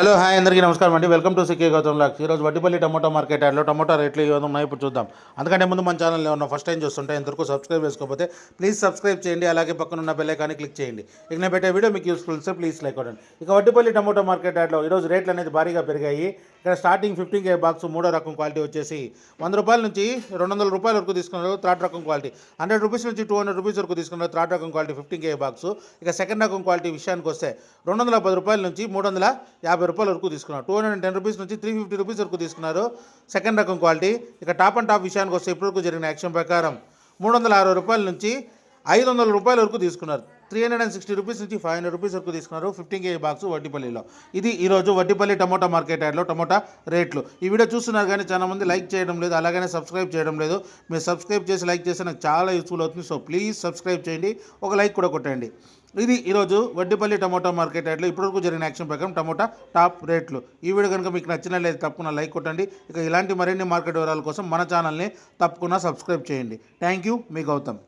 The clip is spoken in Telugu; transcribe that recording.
హలో హాయ్ అందరికీ నమస్కారం అండి. వెల్కమ్ టు సికే గౌతమ్ లాక్స్. ఈరోజు వడ్డిపల్లి టమోటా మార్కెట్ యార్డ్లో టమోటా రేట్లు ఏ విధంగా ఉన్నాయి ఇప్పుడు చూద్దాం. అందుకంటే ముందు మన ఛానల్లో ఉన్న ఫస్ట్ టైం చూస్తుంటే ఇంతవరకు సబ్స్క్రైబ్ చేసుకోకపోతే ప్లీజ్ సబ్స్క్రైబ్ చేయండి. అలాగే పక్కన ఉన్న బెల్ ఐకాన్ని క్లిక్ చేయండి. ఇక నేను పెట్టే వీడియో మీకు యూస్ఫుల్ ఇస్తే ప్లీజ్ లైక్ కొట్టండి. ఇక వడ్డిపల్లి టమోటా మార్కెట్ యార్డ్లో ఈరోజు రేట్లు అనేది భారీగా పెరిగాయి. ఇక్కడ స్టార్టింగ్ 15K బాక్స్ మూడో రకం క్వాలిటీ వచ్చేసి 100 రూపాయల నుంచి 200 రూపాయల వరకు తీసుకున్నారు. థర్డ్ రకం క్వాలిటీ 100 రూపీస్ నుంచి 200 రూపీస్ వరకు తీసుకున్నారు. థర్డ్ రకం క్వాలిటీ 15K బాక్స్. ఇక సెకండ్ రకం క్వాలిటీ విషయానికి వస్తే 210 రూపాయల నుంచి 350 రూపాయల వరకు తీసుకున్నారు. 210 రూపీస్ నుంచి 350 రూపీస్ వరకు తీసుకున్నారు సెకండ్ రకం క్వాలిటీ. ఇక టాప్ అండ్ టాప్ విషయానికి వస్తే ఇప్పటివరకు జరిగిన యాక్షన్ ప్రకారం 360 రూపాయల నుంచి 500 రూపాయల వరకు తీసుకున్నారు. 360 రూపీస్ నుంచి 500 రూపీస్ వరకు తీసుకున్నారు 15K బాక్స్ వడ్డిపల్లిలో. ఇది ఈరోజు వడ్డిపల్లి టమోటా మార్కెట్ యార్డ్లో టమోటా రేట్లు. ఈ వీడియో చూస్తున్నారు కానీ చాలా మంది లైక్ చేయడం లేదు, అలాగనే సబ్స్క్రైబ్ చేయడం లేదు. మీరు సబ్స్క్రైబ్ చేసి లైక్ చేస్తే నాకు చాలా యూస్ఫుల్ అవుతుంది. సో ప్లీజ్ సబ్స్క్రైబ్ చేయండి, ఒక లైక్ కూడా కొట్టండి. ఇది ఈరోజు వడ్డిపల్లి టమోటా మార్కెట్ యార్డ్లో ఇప్పటివరకు జరిగిన యాక్షన్ ప్రకారం టమోటా టాప్ రేట్లు. ఈ వీడియో కనుక మీకు నచ్చినట్లయితే తప్పకుండా లైక్ కొట్టండి. ఇక ఇలాంటి మరిన్ని మార్కెట్ వివరాల కోసం మన ఛానల్ని తప్పకుండా సబ్స్క్రైబ్ చేయండి. థ్యాంక్ యూ, మీ గౌతమ్.